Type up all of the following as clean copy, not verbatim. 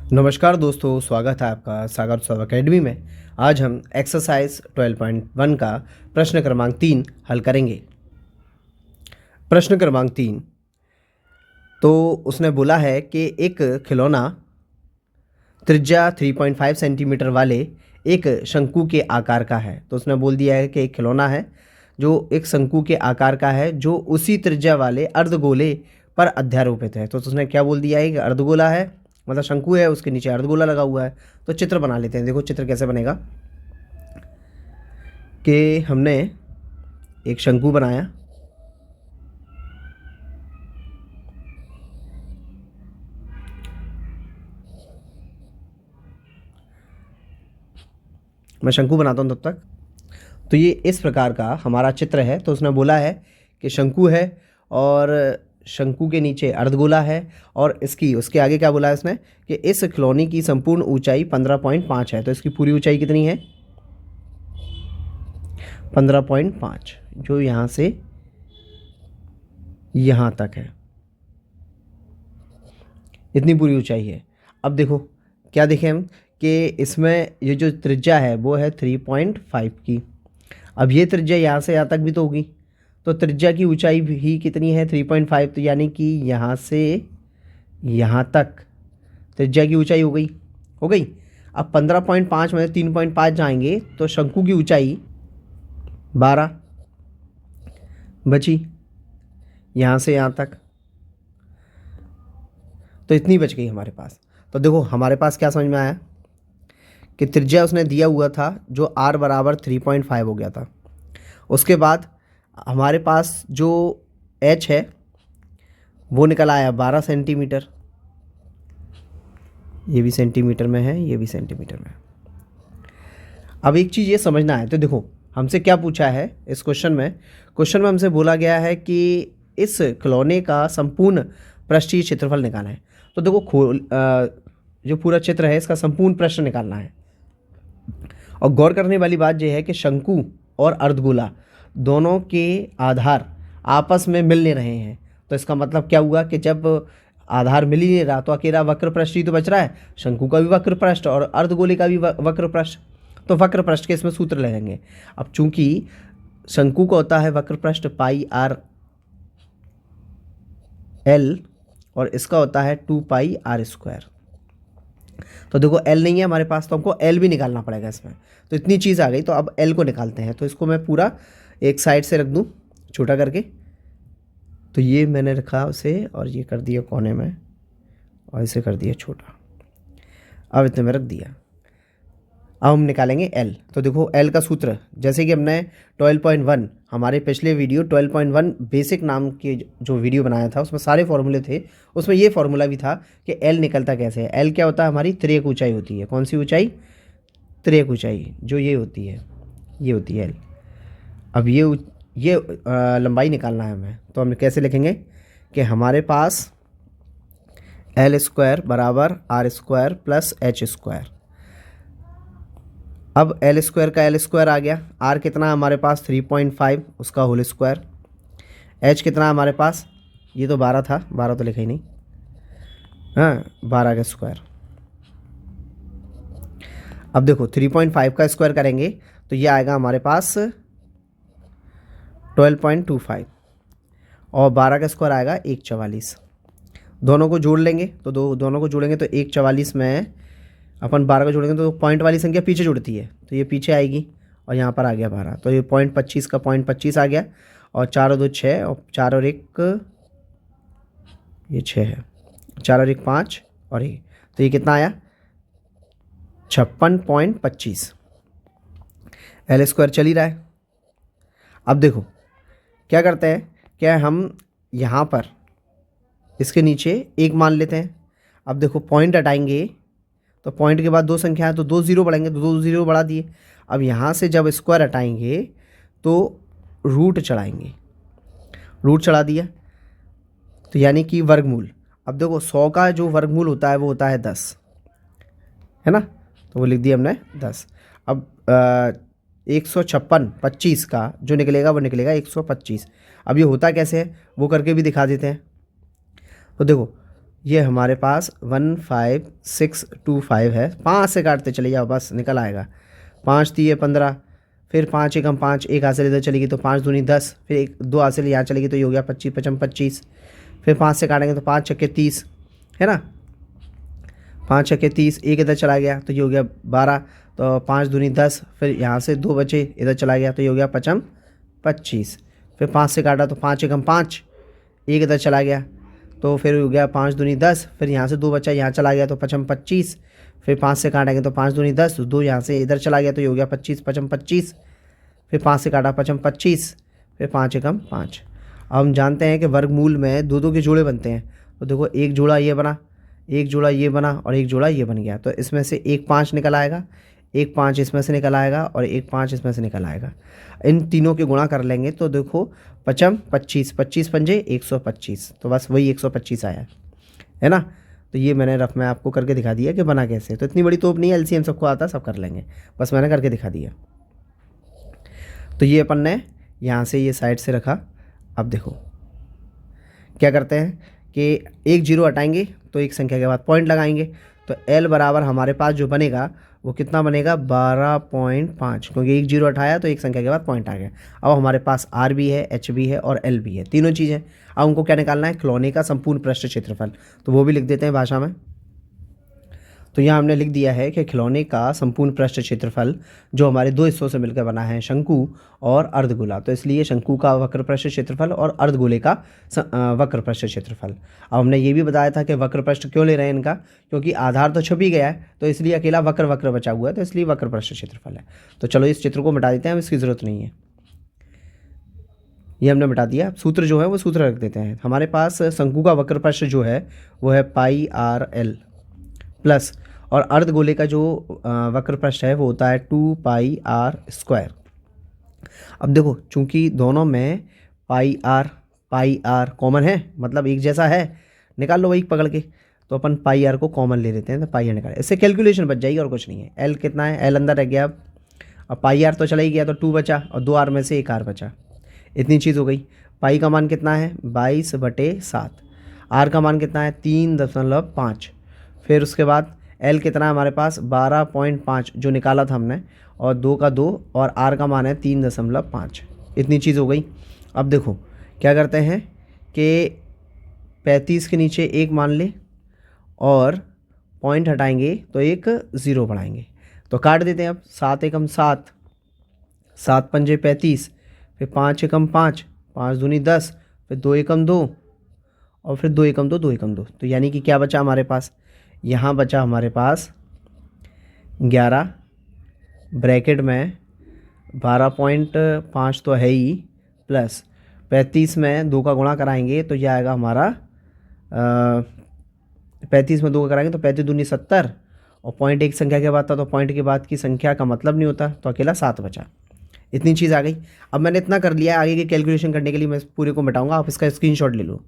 नमस्कार दोस्तों, स्वागत है आपका सागर उत्सव अकेडमी में। आज हम एक्सरसाइज 12.1 का प्रश्न क्रमांक 3 हल करेंगे। प्रश्न क्रमांक 3, तो उसने बोला है कि एक खिलौना त्रिज्या 3.5 सेंटीमीटर वाले एक शंकु के आकार का है। तो उसने बोल दिया है कि एक खिलौना है जो एक शंकु के आकार का है, जो उसी त्रिज्या वाले अर्धगोले पर अध्यारोपित है। तो उसने क्या बोल दिया है कि अर्धगोला है, मतलब शंकु है, उसके नीचे अर्धगोला लगा हुआ है। तो चित्र बना लेते हैं। देखो चित्र कैसे बनेगा कि हमने एक शंकु बनाया, मैं शंकु बनाता हूँ तब तक। तो ये इस प्रकार का हमारा चित्र है। तो उसने बोला है कि शंकु है और शंकु के नीचे अर्धगोला है, और उसके आगे क्या बोला है इसने कि इस खिलौने की संपूर्ण ऊंचाई 15.5 है। तो इसकी पूरी ऊंचाई कितनी है? 15.5, जो यहाँ से यहाँ तक है, इतनी पूरी ऊंचाई है। अब देखो क्या देखें हम कि इसमें ये जो त्रिज्या है वो है 3.5 की। अब ये त्रिज्या यहाँ से यहाँ तक भी तो होगी, तो त्रिज्या की ऊंचाई भी कितनी है? 3.5। तो यानी कि यहाँ से यहाँ तक त्रिज्या की ऊंचाई हो गई। अब 15.5 में 3.5 जाएंगे तो शंकु की ऊंचाई 12 बची, यहाँ से यहाँ तक। तो इतनी बच गई हमारे पास। तो देखो हमारे पास क्या समझ में आया कि त्रिज्या उसने दिया हुआ था जो r बराबर 3.5 हो गया था। उसके बाद हमारे पास जो h है वो निकल आया 12 सेंटीमीटर। ये भी सेंटीमीटर में है, ये भी सेंटीमीटर में है। अब एक चीज़ ये समझना है। तो देखो हमसे क्या पूछा है इस क्वेश्चन में हमसे बोला गया है कि इस खिलौने का संपूर्ण पृष्ठीय क्षेत्रफल निकालना है। तो देखो जो पूरा चित्र है इसका संपूर्ण पृष्ठ निकालना है। और गौर करने वाली बात यह है कि शंकु और अर्धगोला दोनों के आधार आपस में मिल नहीं रहे हैं। तो इसका मतलब क्या हुआ कि जब आधार मिल ही नहीं रहा तो अकेला वक्र पृष्ठ ही तो बच रहा है। शंकु का भी वक्र पृष्ठ और अर्धगोले का भी वक्र पृष्ठ। तो वक्र पृष्ठ के इसमें सूत्र लगेंगे। अब चूंकि शंकु का होता है वक्र पृष्ठ पाई आर एल और इसका होता है 2 पाई आर स्क्वायर। तो देखो एल नहीं है हमारे पास, तो हमको एल भी निकालना पड़ेगा इसमें। तो इतनी चीज़ आ गई, तो अब एल को निकालते हैं। तो इसको मैं पूरा एक साइड से रख दूं छोटा करके। तो ये मैंने रखा उसे, और ये कर दिया कोने में, और इसे कर दिया छोटा। अब इतने में रख दिया। अब हम निकालेंगे एल। तो देखो एल का सूत्र, जैसे कि हमने 12.1 हमारे पिछले वीडियो 12.1 बेसिक नाम के जो वीडियो बनाया था उसमें सारे फॉर्मूले थे। उसमें ये फॉर्मूला भी था कि एल निकलता कैसे है। एल क्या होता है? हमारी त्रियक ऊंचाई होती है। कौन सी ऊंचाई? त्रियक ऊंचाई, जो ये होती है, ये होती है एल। अब ये लंबाई निकालना है हमें। तो हम कैसे लिखेंगे कि हमारे पास एल स्क्वायर बराबर R square plus H square. अब एल स्क्वायर का एल स्क्वायर आ गया। आर कितना है हमारे पास? 3.5, उसका होल स्क्वायर। एच कितना है हमारे पास? ये तो 12 था, 12 तो लिखा ही नहीं, हाँ 12 का स्क्वायर। अब देखो 3.5 का स्क्वायर करेंगे तो ये आएगा हमारे पास 12.25, और 12 का स्क्वायर आएगा 144। दोनों को जोड़ लेंगे तो दोनों को जोड़ेंगे तो 144 में अपन 12 को जोड़ेंगे तो पॉइंट वाली संख्या पीछे जुड़ती है, तो ये पीछे आएगी, और यहाँ पर आ गया 12। तो ये 0.25 का 0.25 आ गया, और 4 और 2 6, और 4 और 1 ये 6 है, 4 और 1 5, और ये तो ये कितना आया? 56.25। एल स्क्वायर चल ही रहा है। अब देखो क्या करते हैं, क्या हम यहाँ पर इसके नीचे 1 मान लेते हैं। अब देखो पॉइंट हटाएंगे तो पॉइंट के बाद 2 संख्या है, तो 2 0 बढ़ेंगे, तो 2 0 बढ़ा दिए। अब यहाँ से जब स्क्वायर हटाएंगे तो रूट चढ़ाएंगे, रूट चढ़ा दिया, तो यानी कि वर्गमूल। अब देखो 100 का जो वर्गमूल होता है वो होता है 10, है ना, तो वो लिख दिया हमने 10। अब 156.25 का जो निकलेगा वो निकलेगा 125। अब ये होता कैसे है वो करके भी दिखा देते हैं। तो देखो ये हमारे पास 15625 है। 5 से काटते चले जाओ, बस निकल आएगा। 5 3 15, फिर 5 एकम 5, एक हासिल इधर चलेगी तो 5 दूनी 10, फिर एक 2 हासिल यहाँ चलेगी तो ये हो गया 25 55 25। फिर 5 से काटेंगे तो 5 छक्के 30 है ना, 5 छक्के 30, एक इधर चला गया तो ये हो गया 12, तो 5 दूनी 10, फिर यहाँ से 2 बचे, इधर चला गया तो ये हो गया 55 25। फिर 5 से काटा तो 5 एकम 5, एक इधर चला गया तो फिर हो गया 5 दूनी 10, फिर यहाँ से 2 बचा, यहाँ चला गया तो 55 25। फिर 5 से काटेंगे तो 5 दूनी 10, 2 यहाँ से इधर चला गया तो ये हो गया 25 55 25। फिर 5 से काटा 55 25, फिर 5 एकम 5। अब हम जानते हैं कि वर्गमूल में 2 2 के जोड़े बनते हैं, तो देखो एक जोड़ा ये बना, एक जोड़ा ये बना और एक जोड़ा ये बन गया, तो इसमें से एक 5 निकल आएगा, एक 5 इसमें से निकल आएगा और एक 5 इसमें से निकल आएगा। इन तीनों के गुणा कर लेंगे तो देखो 55 25, 25 पंजे 125, तो बस वही 125 आया है ना। तो ये मैंने रफ में आपको करके दिखा दिया कि बना कैसे। तो इतनी बड़ी तोप नहीं है, एलसीएम सबको आता, सब कर लेंगे, बस मैंने करके दिखा दिया। तो ये अपन ने यहाँ से ये साइड से रखा। अब देखो क्या करते हैं कि एक जीरो हटाएंगे तो एक संख्या के बाद पॉइंट लगाएंगे, तो L बराबर हमारे पास जो बनेगा वो कितना बनेगा 12.5, क्योंकि एक जीरो हटाया तो एक संख्या के बाद पॉइंट आ गया। अब हमारे पास R भी है, H भी है और L भी है, तीनों चीज़ें। अब उनको क्या निकालना है, खिलौने का संपूर्ण पृष्ठ क्षेत्रफल, तो वो भी लिख देते हैं भाषा में। तो यहाँ हमने लिख दिया है कि खिलौने का संपूर्ण पृष्ठ क्षेत्रफल जो हमारे 2 हिस्सों से मिलकर बना है, शंकु और अर्धगोला, तो इसलिए शंकु का वक्र पृष्ठ क्षेत्रफल और अर्धगोले का वक्र पृष्ठ क्षेत्रफल। अब हमने ये भी बताया था कि वक्र पृष्ठ क्यों ले रहे हैं इनका, क्योंकि आधार तो छप ही गया है, तो इसलिए अकेला वक्र वक्र बचा हुआ है, तो इसलिए वक्र पृष्ठ क्षेत्रफल है। तो चलो इस चित्र को मिटा देते हैं, इसकी ज़रूरत नहीं है, ये हमने मिटा दिया। सूत्र जो है वो सूत्र रख देते हैं। हमारे पास शंकु का वक्र पृष्ठ जो है वो है πr_l प्लस, और अर्धगोले का जो वक्र पृष्ठ है वो होता है 2πr²। अब देखो चूंकि दोनों में πr कॉमन है, मतलब एक जैसा है, निकाल लो वही पकड़ के, तो अपन πr को कॉमन ले लेते हैं, तो πr निकाले, इससे कैलकुलेशन बच जाएगी और कुछ नहीं है। l कितना है, l अंदर रह गया, अब πr तो चला ही गया तो 2 बचा और 2 r में से 1 r बचा, इतनी चीज़ हो गई। पाई का मान कितना है 22/7, r का मान कितना है 3.5, फिर उसके बाद L कितना है हमारे पास 12.5 जो निकाला था हमने, और 2 का 2 और R का मान है 3.5, इतनी चीज़ हो गई। अब देखो क्या करते हैं कि 35 के नीचे 1 मान ले और पॉइंट हटाएंगे तो एक 0 बढ़ाएंगे, तो काट देते हैं। अब 7 एकम 7, 7 पंजे 35, फिर 5 एकम 5, 5 दूनी 10, फिर 2 एकम 2 और फिर 2 एकम 2, 2 एकम 2, तो यानी कि क्या बचा हमारे पास, यहाँ बचा हमारे पास 11 ब्रैकेट में 12.5 तो है ही, प्लस 35 में 2 का गुणा कराएंगे तो यह आएगा हमारा 35 में 2 का कराएंगे तो 35 दूनी 70, और पॉइंट एक संख्या के बाद था तो पॉइंट के बाद की संख्या का मतलब नहीं होता, तो अकेला 7 बचा, इतनी चीज़ आ गई। अब मैंने इतना कर लिया, आगे की कैलकुलेशन करने के लिए मैं पूरे को मिटाऊंगा, आप इसका स्क्रीनशॉट ले लो।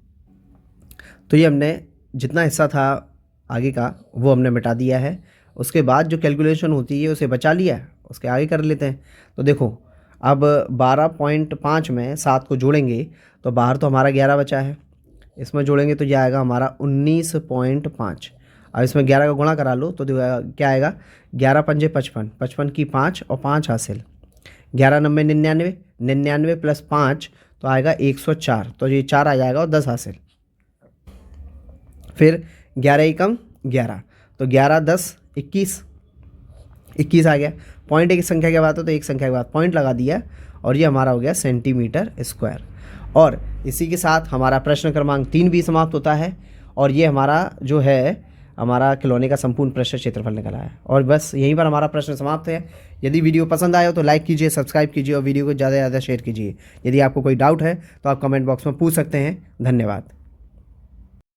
तो ये हमने जितना हिस्सा था आगे का वो हमने मिटा दिया है, उसके बाद जो कैलकुलेशन होती है उसे बचा लिया, उसके आगे कर लेते हैं। तो देखो अब 12.5 में 7 को जोड़ेंगे तो बाहर तो हमारा 11 बचा है, इसमें जोड़ेंगे तो यह आएगा हमारा 19.5। अब इसमें 11 का गुणा करा लो तो क्या आएगा 11 पंजे 55, 55 की 5 और 5 हासिल, 11 9 99, 99 प्लस 5 तो आएगा 104, तो ये 4 आ जाएगा और 10 हासिल, फिर 11 एकम 11, तो 11 10 21 आ गया। पॉइंट एक संख्या के बाद तो एक संख्या के बाद पॉइंट लगा दिया और ये हमारा हो गया सेंटीमीटर स्क्वायर। और इसी के साथ हमारा प्रश्न क्रमांक 3 भी समाप्त होता है, और ये हमारा जो है हमारा खिलौने का संपूर्ण पृष्ठ क्षेत्रफल निकला है। और बस यहीं पर हमारा प्रश्न समाप्त है। यदि वीडियो पसंद आया हो तो लाइक कीजिए, सब्सक्राइब कीजिए और वीडियो को ज़्यादा से ज़्यादा शेयर कीजिए। यदि आपको कोई डाउट है तो आप कमेंट बॉक्स में पूछ सकते हैं। धन्यवाद।